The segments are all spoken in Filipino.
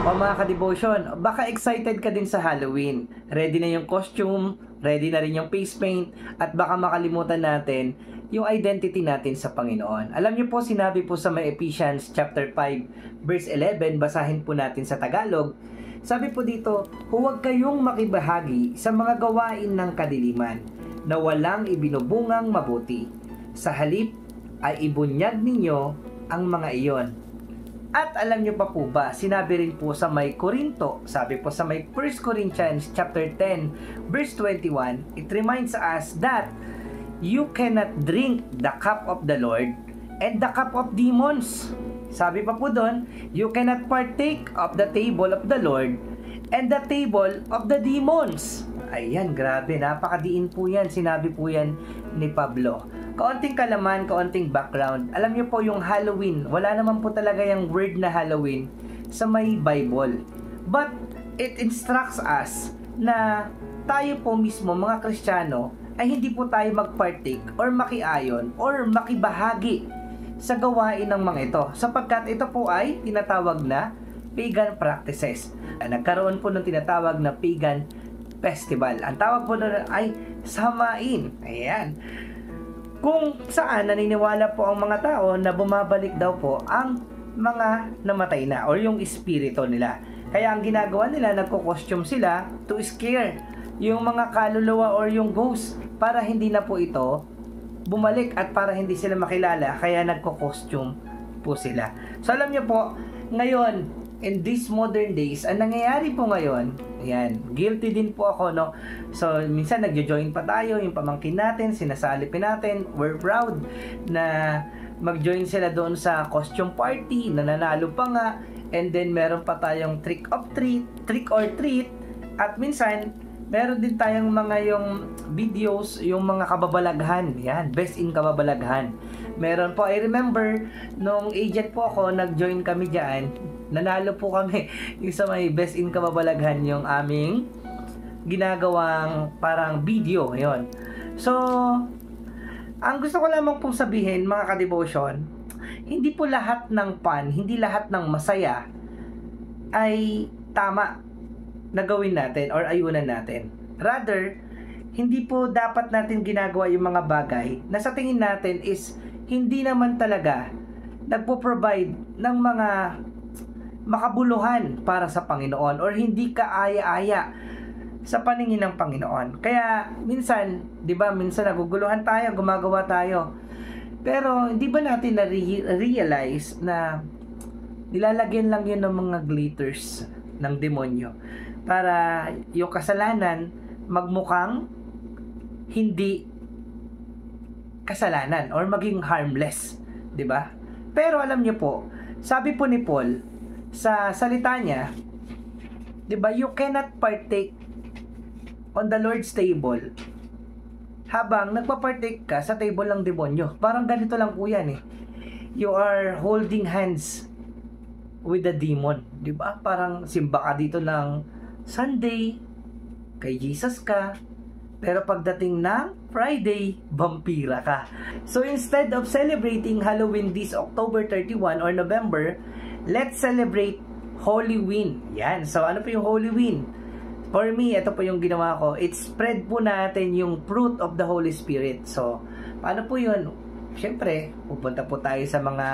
O mga ka-devotion, baka excited ka din sa Halloween. Ready na yung costume, ready na rin yung face paint, at baka makalimutan natin yung identity natin sa Panginoon. Alam niyo po, sinabi po sa may Ephesians chapter 5 verse 11, basahin po natin sa Tagalog. Sabi po dito, huwag kayong makibahagi sa mga gawain ng kadiliman na walang ibinubungang mabuti. Sa halip ay ibunyag ninyo ang mga iyon. At alam nyo pa po ba, sinabi rin po sa may Korinto, sabi po sa may 1 Corinthians chapter 10 verse 21, it reminds us that you cannot drink the cup of the Lord and the cup of demons. Sabi pa po doon, you cannot partake of the table of the Lord and the table of the demons. Ayan, grabe, napakadiin po yan. Sinabi po yan ni Pablo. Kaunting kalaman, kaunting background. Alam niyo po yung Halloween, wala naman po talaga yung word na Halloween sa may Bible. But it instructs us na tayo po mismo, mga Kristiyano, ay hindi po tayo magpartake or makiayon or makibahagi sa gawain ng mga ito. Sapagkat ito po ay tinatawag na pagan practices. Nagkaroon po ng tinatawag na pagan festival. Ang tawag po doon ay samain. Ayan. Kung saan naniniwala po ang mga tao na bumabalik daw po ang mga namatay na or yung espiritu nila. Kaya ang ginagawa nila, nagko-costume sila to scare yung mga kaluluwa or yung ghost para hindi na po ito bumalik at para hindi sila makilala. Kaya nagko-costume po sila. So alam nyo po, ngayon, in these modern days, ang nangyayari po ngayon, ayan, guilty din po ako, no? So, minsan nagjo-join pa tayo, yung pamangkin natin, sinasalipin natin, we're proud na mag-join sila doon sa costume party, nananalo pa nga, and then meron pa tayong trick or treat, at minsan, meron din tayong mga yung videos, yung mga kababalaghan, yan, best in kababalaghan. Meron po, I remember, nung agent po ako, nag-join kami dyan, nanalo po kami yung sa may best in kababalaghan yung aming ginagawang parang video, yon. So, ang gusto ko lamang pong sabihin, mga ka-devotion, hindi po lahat ng fun, hindi lahat ng masaya ay tama na gawin natin or ayunan natin. Rather, hindi po dapat natin ginagawa yung mga bagay na sa tingin natin is hindi naman talaga nagpo-provide ng mga makabuluhan para sa Panginoon or hindi kaaya-aya sa paningin ng Panginoon. Kaya minsan, 'di ba, minsan naguguluhan tayo, gumagawa tayo. Pero hindi ba natin na-realize na nilalagyan lang 'yun ng mga glitters ng demonyo para yung kasalanan magmukhang hindi kasalanan or maging harmless, 'di ba? Pero alam niyo po, sabi po ni Paul sa salita niya, 'di ba, you cannot partake on the Lord's table habang nagpa-partake ka sa table ng demonyo. Parang ganito lang po 'yan eh. You are holding hands with the demon, 'di ba? Parang simba ka dito ng Sunday, kay Jesus ka, pero pagdating ng Friday, vampira ka. So instead of celebrating Halloween this October 31 or November, let's celebrate Halloween. Yan. So ano po yung Halloween? For me, ito po yung ginawa ko. It's spread po natin yung fruit of the Holy Spirit. So, paano po yun? Siyempre, pupunta po tayo sa mga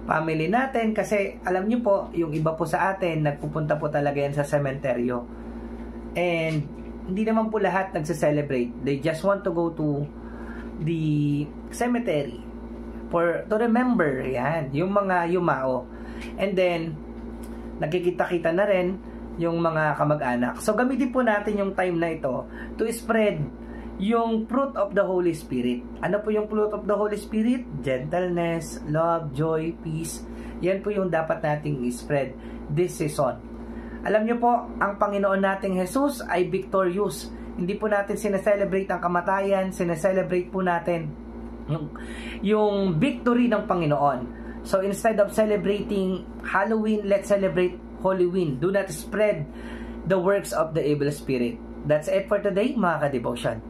family natin kasi alam niyo po, yung iba po sa atin, nagpupunta po talaga yan sa sementeryo. And hindi naman po lahat nagse-celebrate. They just want to go to the cemetery to remember, yan, yung mga yumao. And then, nakikita-kita na rin yung mga kamag-anak. So, gamitin po natin yung time na ito to spread yung fruit of the Holy Spirit. Ano po yung fruit of the Holy Spirit? Gentleness, love, joy, peace. Yan po yung dapat nating spread this season. Alam nyo po, ang Panginoon nating Jesus ay victorious. Hindi po natin sineselebrate ang kamatayan, sineselebrate po natin yung victory ng Panginoon. So instead of celebrating Halloween, let's celebrate Halloween. Do not spread the works of the evil spirit. That's it for today, mga ka-devotion.